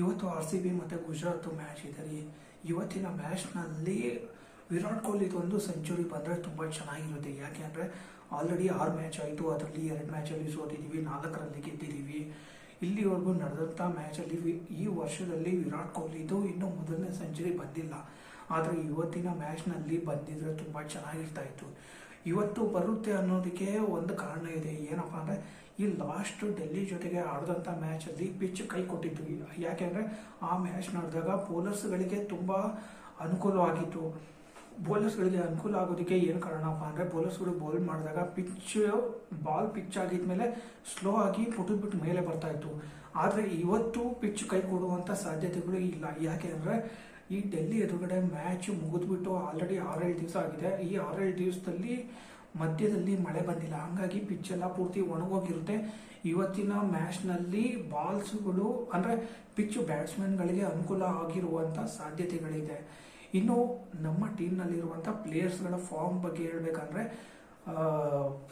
ಇವತ್ತು RCB ಮತ್ತು Gujarat match ಇದೆ ರೀ. ಇವತ್ತಿನ ಮ್ಯಾಚ್ನಲ್ಲಿ ವಿರಾಟ್ ಕೊಹ್ಲಿದು ಒಂದು ಸೆಂಚುರಿ ಬಂದರೆ ತುಂಬ ಚೆನ್ನಾಗಿರುತ್ತೆ. ಯಾಕೆ ಅಂದರೆ ಆಲ್ರೆಡಿ 6 ಮ್ಯಾಚ್ ಆಯಿತು, ಅದರಲ್ಲಿ 2 ಮ್ಯಾಚಲ್ಲಿ ಸೋತಿದ್ದೀವಿ, 4ರಲ್ಲಿ ಗೆದ್ದಿದ್ದೀವಿ. ಇಲ್ಲಿವರೆಗೂ ನಡೆದಂಥ ಮ್ಯಾಚಲ್ಲಿ ಈ ವರ್ಷದಲ್ಲಿ ವಿರಾಟ್ ಕೊಹ್ಲಿದು ಇನ್ನೂ ಮೊದಲನೇ ಸೆಂಚುರಿ ಬಂದಿಲ್ಲ. ಆದರೆ ಇವತ್ತಿನ ಮ್ಯಾಚ್ನಲ್ಲಿ ಬಂದಿದ್ರೆ ತುಂಬ ಚೆನ್ನಾಗಿರ್ತಾ ಇತ್ತು. ಇವತ್ತು ಬರುತ್ತೆ ಅನ್ನೋದಕ್ಕೆ ಒಂದು ಕಾರಣ ಇದೆ. ಏನಪ್ಪ ಅಂದರೆ ಈ ಲಾಸ್ಟ್ ಡೆಲ್ಲಿ ಜೊತೆಗೆ ಆಡಿದಂಥ ಮ್ಯಾಚಲ್ಲಿ ಪಿಚ್ ಕೈ ಕೊಟ್ಟಿತ್ತು. ಯಾಕೆಂದರೆ ಆ ಮ್ಯಾಚ್ ನಡೆದಾಗ ಬೌಲರ್ಸ್ಗಳಿಗೆ ತುಂಬ ಅನುಕೂಲವಾಗಿತ್ತು. ಬೌಲರ್ಸ್ಗಳಿಗೆ ಅನುಕೂಲ ಆಗೋದಕ್ಕೆ ಏನು ಕಾರಣಪ್ಪ ಅಂದರೆ ಬೌಲರ್ಸ್ಗಳು ಬೌಲ್ ಮಾಡಿದಾಗ ಬಾಲ್ ಪಿಚ್ ಆಗಿದ್ಮೇಲೆ ಸ್ಲೋ ಆಗಿ ಪುಟದ್ಬಿಟ್ಟು ಮೇಲೆ ಬರ್ತಾ ಇತ್ತು. ಆದರೆ ಇವತ್ತು ಪಿಚ್ ಕೈ ಕೊಡುವಂಥ ಸಾಧ್ಯತೆಗಳು ಇಲ್ಲ. ಯಾಕೆ ಅಂದರೆ ಈ ಡೆಲ್ಲಿ ಎದುರುಗಡೆ ಮ್ಯಾಚ್ ಮುಗಿದ್ಬಿಟ್ಟು ಆಲ್ರೆಡಿ 6-7 ದಿವಸ ಆಗಿದೆ. ಈ 6-7 ದಿವಸದಲ್ಲಿ ಮಧ್ಯದಲ್ಲಿ ಮಳೆ ಬಂದಿಲ್ಲ, ಹಾಗಾಗಿ ಪಿಚ್ ಎಲ್ಲ ಪೂರ್ತಿ ಒಣಗೋಗಿರುತ್ತೆ. ಇವತ್ತಿನ ಮ್ಯಾಚ್ನಲ್ಲಿ ಬಾಲ್ಸ್ಗಳು ಅಂದರೆ ಪಿಚ್ಚು ಬ್ಯಾಟ್ಸ್ಮನ್ಗಳಿಗೆ ಅನುಕೂಲ ಆಗಿರುವಂಥ ಸಾಧ್ಯತೆಗಳಿದೆ. ಇನ್ನು ನಮ್ಮ ಟೀಮ್ನಲ್ಲಿರುವಂಥ ಪ್ಲೇಯರ್ಸ್ಗಳ ಫಾರ್ಮ್ ಬಗ್ಗೆ ಹೇಳಬೇಕಂದ್ರೆ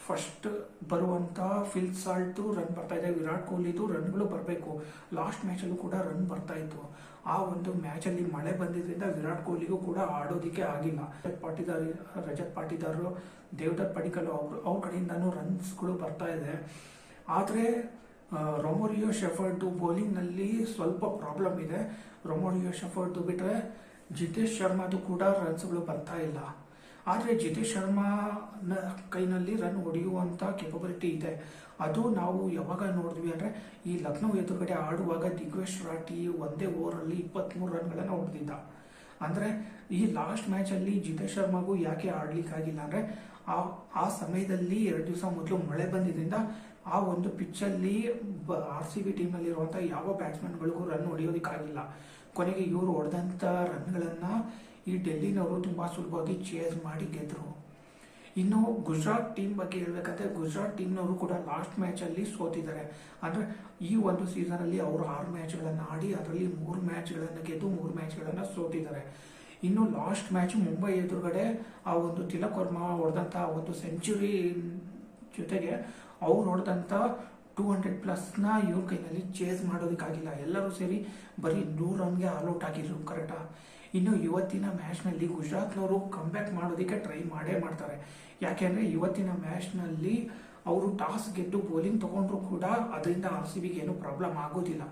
ಫಸ್ಟ್ ಬರುವಂಥ ಫಿಲ್ ಸಾಲ್ಟು ರನ್ ಬರ್ತಾ ಇದೆ. ವಿರಾಟ್ ಕೊಹ್ಲಿದು ರನ್ಗಳು ಬರಬೇಕು. ಲಾಸ್ಟ್ ಮ್ಯಾಚಲ್ಲೂ ಕೂಡ ರನ್ ಬರ್ತಾ ಇತ್ತು. ಆ ಒಂದು ಮ್ಯಾಚಲ್ಲಿ ಮಳೆ ಬಂದಿದ್ದರಿಂದ ವಿರಾಟ್ ಕೊಹ್ಲಿಗೂ ಕೂಡ ಆಡೋದಕ್ಕೆ ಆಗಿಲ್ಲ. ರಜತ್ ಪಾಟಿದಾರ್, ದೇವದತ್ ಪಡಿಕ್ಕಲ್ ಅವ್ರ ಕಡೆಯಿಂದನೂ ರನ್ಸ್ಗಳು ಬರ್ತಾ ಇದೆ. ಆದರೆ ರೊಮೋರಿಯೋ ಶೆಫರ್ಡ್ ಬೌಲಿಂಗ್ನಲ್ಲಿ ಸ್ವಲ್ಪ ಪ್ರಾಬ್ಲಮ್ ಇದೆ. ರೊಮೋರಿಯೋ ಶೆಫರ್ಡ್ ಬಿಟ್ಟರೆ ಜಿತೇಶ್ ಶರ್ಮಾದು ಕೂಡ ರನ್ಸ್ಗಳು ಬರ್ತಾ ಇಲ್ಲ. ಆದರೆ ಜಿತೇಶ್ ಶರ್ಮಾನ ಕೈನಲ್ಲಿ ರನ್ ಹೊಡೆಯುವಂಥ ಕೆಪಬಿಲಿಟಿ ಇದೆ. ಅದು ನಾವು ಯಾವಾಗ ನೋಡಿದ್ವಿ ಅಂದರೆ ಈ ಲಕ್ನೋ ಎದುರುಗಡೆ ಆಡುವಾಗ ದಿಗ್ವೇಶ್ ರಾಠಿ ಒಂದೇ ಓವರಲ್ಲಿ 23 ರನ್ಗಳನ್ನು ಹೊಡೆದಿದ್ದ. ಅಂದರೆ ಈ ಲಾಸ್ಟ್ ಮ್ಯಾಚಲ್ಲಿ ಜಿತೇಶ್ ಶರ್ಮಾಗೂ ಯಾಕೆ ಆಡ್ಲಿಕ್ಕಾಗಿಲ್ಲ ಅಂದರೆ ಆ ಸಮಯದಲ್ಲಿ 2 ದಿವಸ ಮೊದಲು ಮಳೆ ಬಂದಿದ್ದರಿಂದ ಆ ಒಂದು ಪಿಚ್ಚಲ್ಲಿ RCB ಟೀಮ್ನಲ್ಲಿರುವಂಥ ಯಾವ ಬ್ಯಾಟ್ಸ್ಮನ್ಗಳಿಗೂ ರನ್ ಹೊಡೆಯೋದಕ್ಕಾಗಿಲ್ಲ. ಕೊನೆಗೆ ಇವರು ಹೊಡೆದಂಥ ರನ್ಗಳನ್ನು ಈ ಡೆಲ್ಲಿನವರು ತುಂಬ ಸುಲಭವಾಗಿ ಚೇಸ್ ಮಾಡಿ ಗೆದ್ದರು. ಇನ್ನು ಗುಜರಾತ್ ಟೀಮ್ ಬಗ್ಗೆ ಹೇಳ್ಬೇಕಂದ್ರೆ ಗುಜರಾತ್ ಟೀಮ್ನವರು ಕೂಡ ಲಾಸ್ಟ್ ಮ್ಯಾಚಲ್ಲಿ ಸೋತಿದ್ದಾರೆ. ಅಂದರೆ ಈ ಒಂದು ಸೀಸನಲ್ಲಿ ಅವರು 6 ಮ್ಯಾಚ್ಗಳನ್ನು ಆಡಿ ಅದರಲ್ಲಿ 3 ಮ್ಯಾಚ್ಗಳನ್ನು ಗೆದ್ದು 3 ಮ್ಯಾಚ್ಗಳನ್ನು ಸೋತಿದ್ದಾರೆ. ಇನ್ನು ಲಾಸ್ಟ್ ಮ್ಯಾಚ್ ಮುಂಬೈ ಎದುರುಗಡೆ ಆ ಒಂದು ತಿಲಕ್ ವರ್ಮಾ ಹೊಡೆದಂಥ ಒಂದು ಸೆಂಚುರಿ ಜೊತೆಗೆ ಅವ್ರು ಹೊಡೆದಂಥ 200+ ಇವ್ರ ಕೈನಲ್ಲಿ ಚೇಸ್ ಮಾಡೋದಕ್ಕಾಗಿಲ್ಲ. ಎಲ್ಲರೂ ಸೇರಿ ಬರೀ 100 ರನ್ಗೆ ಆಲ್ಔಟ್ ಆಗಿದ್ರು. ಕರೆಕ್ಟಾ? ಇನ್ನು ಇವತ್ತಿನ ಮ್ಯಾಚ್ನಲ್ಲಿ ಗುಜರಾತ್ನವರು ಕಮ್ಬ್ಯಾಕ್ ಮಾಡೋದಕ್ಕೆ ಟ್ರೈ ಮಾಡೇ ಮಾಡ್ತಾರೆ. ಯಾಕೆಂದರೆ ಇವತ್ತಿನ ಮ್ಯಾಚ್ನಲ್ಲಿ ಅವರು ಟಾಸ್ ಗೆದ್ದು ಬೌಲಿಂಗ್ ತೊಗೊಂಡ್ರು ಕೂಡ ಅದರಿಂದ RCBಗೆ ಏನೂ ಪ್ರಾಬ್ಲಮ್ ಆಗೋದಿಲ್ಲ.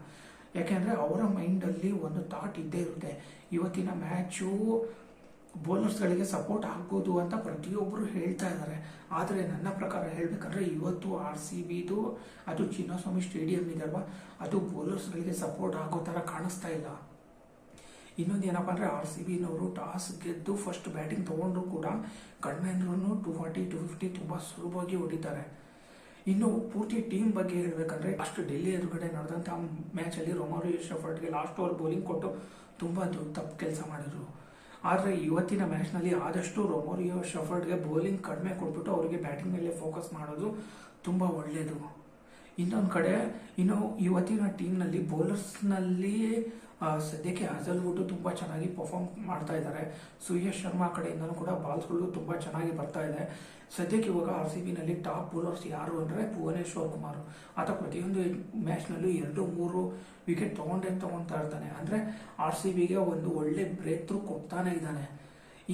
ಯಾಕೆಂದರೆ ಅವರ ಮೈಂಡಲ್ಲಿ ಒಂದು ಥಾಟ್ ಇದ್ದೇ ಇರುತ್ತೆ, ಇವತ್ತಿನ ಮ್ಯಾಚು ಬೌಲರ್ಸ್ಗಳಿಗೆ ಸಪೋರ್ಟ್ ಆಗ್ಬೋದು ಅಂತ ಪ್ರತಿಯೊಬ್ಬರು ಹೇಳ್ತಾ ಇದ್ದಾರೆ. ಆದರೆ ನನ್ನ ಪ್ರಕಾರ ಹೇಳಬೇಕಂದ್ರೆ ಇವತ್ತು RCBದು ಅದು ಚಿನ್ನಸ್ವಾಮಿ ಸ್ಟೇಡಿಯಂ ಇದಲ್ವಾ, ಅದು ಬೌಲರ್ಸ್ಗಳಿಗೆ ಸಪೋರ್ಟ್ ಆಗೋ ಥರ ಕಾಣಿಸ್ತಾ ಇಲ್ಲ. ಇನ್ನೊಂದು ಏನಪ್ಪ ಅಂದರೆ RCBನವರು ಟಾಸ್ ಗೆದ್ದು ಫಸ್ಟ್ ಬ್ಯಾಟಿಂಗ್ ತೊಗೊಂಡ್ರು ಕೂಡ ಕಡಿಮೆಂದ್ರೂ 240-250 ತುಂಬ ಸುಲಭವಾಗಿ ಹೊಡಿತಾರೆ. ಇನ್ನು ಪೂರ್ತಿ ಟೀಮ್ ಬಗ್ಗೆ ಹೇಳಬೇಕಂದ್ರೆ ಅಷ್ಟು ಡೆಲ್ಲಿ ಎದುರುಗಡೆ ನಡೆದಂಥ ಮ್ಯಾಚಲ್ಲಿ ರೊಮೋರಿಯೋ ಶೆಫರ್ಡ್ಗೆ ಲಾಸ್ಟ್ ಓವರ್ ಬೌಲಿಂಗ್ ಕೊಟ್ಟು ತುಂಬ ದೊಡ್ಡ ತಪ್ಪು ಕೆಲಸ ಮಾಡಿದರು. ಆದರೆ ಇವತ್ತಿನ ಮ್ಯಾಚ್ನಲ್ಲಿ ಆದಷ್ಟು ರೊಮೋರಿಯೋ ಶೆಫರ್ಡ್ಗೆ ಬೌಲಿಂಗ್ ಕಡಿಮೆ ಕೊಟ್ಬಿಟ್ಟು ಅವರಿಗೆ ಬ್ಯಾಟಿಂಗ್ ಮೇಲೆ ಫೋಕಸ್ ಮಾಡೋದು ತುಂಬ ಒಳ್ಳೆಯದು. ಇನ್ನೊಂದು ಕಡೆ ಇವತ್ತಿನ ಟೀಮ್ನಲ್ಲಿ ಬೌಲರ್ಸ್ನಲ್ಲಿ ಸದ್ಯಕ್ಕೆ ಹಜಲ್ವುಡ್ ತುಂಬ ಚೆನ್ನಾಗಿ ಪರ್ಫಾರ್ಮ್ ಮಾಡ್ತಾ ಇದ್ದಾರೆ. ಸುಯೇಶ್ ಶರ್ಮಾ ಕಡೆಯಿಂದನೂ ಕೂಡ ಬಾಲ್ಸ್ಗಳು ತುಂಬ ಚೆನ್ನಾಗಿ ಬರ್ತಾ ಇದೆ. ಸದ್ಯಕ್ಕೆ ಇವಾಗ RCBನಲ್ಲಿ ಟಾಪ್ ಬೌಲರ್ಸ್ ಯಾರು ಅಂದರೆ ಭುವನೇಶ್ವರ್ ಕುಮಾರ್. ಆತ ಪ್ರತಿಯೊಂದು ಮ್ಯಾಚ್ನಲ್ಲೂ 2-3 ವಿಕೆಟ್ ತೊಗೊಳ್ತಾ ಇರ್ತಾನೆ. ಅಂದರೆ RCBಗೆ ಒಂದು ಒಳ್ಳೆ ಬ್ರೇಕ್ ಥ್ರೂ ಕೊಡ್ತಾನೆ ಇದ್ದಾನೆ.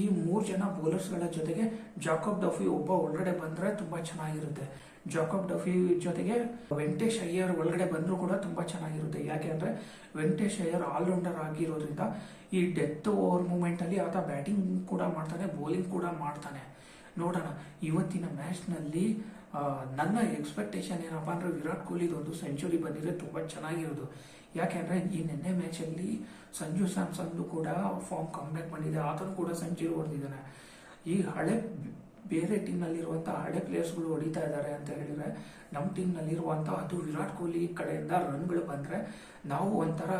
ಈ 3 ಜನ ಬೌಲರ್ಸ್ಗಳ ಜೊತೆಗೆ ಜಾಕೋಬ್ ಡಫಿ ಒಬ್ಬ ಒಳಗಡೆ ಬಂದರೆ ತುಂಬ ಚೆನ್ನಾಗಿರುತ್ತೆ. ಜಾಕೋಬ್ ಡಫಿ ಜೊತೆಗೆ ವೆಂಕಟೇಶ್ ಅಯ್ಯರ್ ಒಳಗಡೆ ಬಂದರೂ ಕೂಡ ತುಂಬ ಚೆನ್ನಾಗಿರುತ್ತೆ. ಯಾಕೆ ಅಂದರೆ ವೆಂಕಟೇಶ್ ಅಯ್ಯರ್ ಆಲ್ರೌಂಡರ್ ಆಗಿರೋದ್ರಿಂದ ಈ ಡೆತ್ ಓವರ್ ಮೂಮೆಂಟಲ್ಲಿ ಆತ ಬ್ಯಾಟಿಂಗ್ ಕೂಡ ಮಾಡ್ತಾನೆ, ಬೌಲಿಂಗ್ ಕೂಡ ಮಾಡ್ತಾನೆ. ನೋಡೋಣ ಇವತ್ತಿನ ಮ್ಯಾಚ್ನಲ್ಲಿ ನನ್ನ ಎಕ್ಸ್ಪೆಕ್ಟೇಷನ್ ಏನಪ್ಪ ಅಂದರೆ ವಿರಾಟ್ ಕೊಹ್ಲಿದು ಒಂದು ಸೆಂಚುರಿ ಬಂದಿದ್ರೆ ತುಂಬ ಚೆನ್ನಾಗಿರೋದು. ಯಾಕೆಂದರೆ ಈ ನಿನ್ನೆ ಮ್ಯಾಚಲ್ಲಿ ಸಂಜು ಸ್ಯಾಮ್ಸನ್ದು ಕೂಡ ಫಾರ್ಮ್ ಕಮ್ಬ್ಯಾಕ್ ಬಂದಿದೆ, ಆತನು ಕೂಡ ಸೆಂಚುರಿ ಹೊಡೆದಿದ್ದಾನೆ. ಈ ಬೇರೆ ಟೀಮ್ನಲ್ಲಿರುವಂಥ ಹಳೆ ಪ್ಲೇಯರ್ಸ್ಗಳು ಹೊಡಿತಾ ಇದ್ದಾರೆ ಅಂತ ಹೇಳಿದರೆ ನಮ್ಮ ಟೀಮ್ನಲ್ಲಿರುವಂಥ ಅದು ವಿರಾಟ್ ಕೊಹ್ಲಿ ಕಡೆಯಿಂದ ರನ್ಗಳು ಬಂದರೆ ನಾವು ಒಂಥರ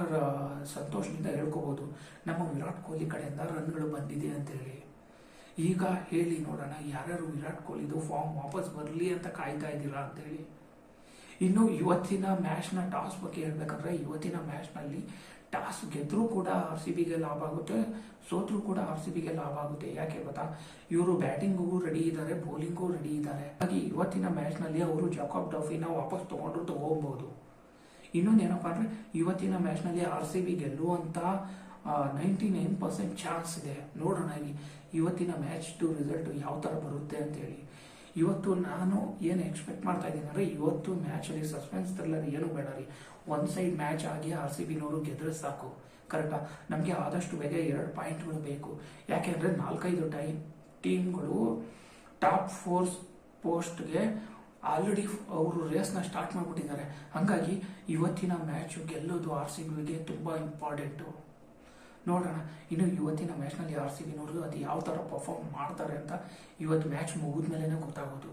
ಸಂತೋಷದಿಂದ ಹೇಳ್ಕೋಬೋದು, ನಮ್ಮ ವಿರಾಟ್ ಕೊಹ್ಲಿ ಕಡೆಯಿಂದ ರನ್ಗಳು ಬಂದಿದೆ ಅಂತೇಳಿ. ಈಗ ಹೇಳಿ ನೋಡೋಣ, ಯಾರ್ಯಾರು ವಿರಾಟ್ ಕೊಹ್ಲಿದು ಫಾರ್ಮ್ ವಾಪಸ್ ಬರಲಿ ಅಂತ ಕಾಯ್ತಾ ಇದ್ದೀರಾ ಅಂತೇಳಿ. ಇನ್ನು ಇವತ್ತಿನ ಮ್ಯಾಚ್ನ ಟಾಸ್ ಬಗ್ಗೆ ಹೇಳ್ಬೇಕಂದ್ರೆ ಇವತ್ತಿನ ಮ್ಯಾಚ್ನಲ್ಲಿ ಟಾಸ್ ಗೆದ್ರೂ ಕೂಡ RCBಗೆ ಲಾಭ ಆಗುತ್ತೆ, ಸೋತ್ರೂ ಕೂಡ RCBಗೆ ಲಾಭ ಆಗುತ್ತೆ. ಯಾಕೆ ಗೊತ್ತಾ, ಇವರು ಬ್ಯಾಟಿಂಗೂ ರೆಡಿ ಇದ್ದಾರೆ, ಬೌಲಿಂಗೂ ರೆಡಿ ಇದ್ದಾರೆ. ಹಾಗಾಗಿ ಇವತ್ತಿನ ಮ್ಯಾಚ್ನಲ್ಲಿ ಅವರು ಜಾಕೋಬ್ ಡಫಿನ ವಾಪಸ್ ತಗೊಂಡ್ರು ತಗೋಬಹುದು. ಇನ್ನೊಂದೇನಪ್ಪ ಅಂದರೆ ಇವತ್ತಿನ ಮ್ಯಾಚ್ನಲ್ಲಿ RCB ಗೆಲ್ಲುವಂಥ 99% ಚಾನ್ಸ್ ಇದೆ. ನೋಡೋಣ ಇವತ್ತಿನ ಮ್ಯಾಚ್ದು ರಿಸಲ್ಟ್ ಯಾವ ಥರ ಬರುತ್ತೆ ಅಂತೇಳಿ. ಇವತ್ತು ನಾನು ಏನು ಎಕ್ಸ್ಪೆಕ್ಟ್ ಮಾಡ್ತಾ ಇದ್ದೀನಿ ಅಂದರೆ ಇವತ್ತು ಮ್ಯಾಚಲ್ಲಿ ಸಸ್ಪೆನ್ಸ್ ಥ್ರಿಲ್ಲರ್ ಏನು ಬೇಡ ರೀ, ಒನ್ ಸೈಡ್ ಮ್ಯಾಚ್ ಆಗಿ RCB ಗೆದ್ರೆ ಸಾಕು. ಕರೆಕ್ಟಾ? ನಮಗೆ ಆದಷ್ಟು ಬೇಗ 2 ಪಾಯಿಂಟ್ಗಳು ಬೇಕು. ಯಾಕೆಂದರೆ 4-5 ಟೀಮ್ಗಳು ಟಾಪ್ 4 ಪೋಸ್ಟ್ಗೆ ಆಲ್ರೆಡಿ ಅವರು ರೇಸ್ನ ಸ್ಟಾರ್ಟ್ ಮಾಡಿಬಿಟ್ಟಿದ್ದಾರೆ. ಹಾಗಾಗಿ ಇವತ್ತಿನ ಮ್ಯಾಚು ಗೆಲ್ಲೋದು RCBಗೆ ತುಂಬ ಇಂಪಾರ್ಟೆಂಟು. ನೋಡೋಣ ಇನ್ನು ಇವತ್ತಿನ ಮ್ಯಾಚ್ನಲ್ಲಿ RCB ಅದು ಯಾವ ಥರ ಪರ್ಫಾರ್ಮ್ ಮಾಡ್ತಾರೆ ಅಂತ ಇವತ್ತು ಮ್ಯಾಚ್ ಮುಗಿದ ಮೇಲೇ ಗೊತ್ತಾಗೋದು.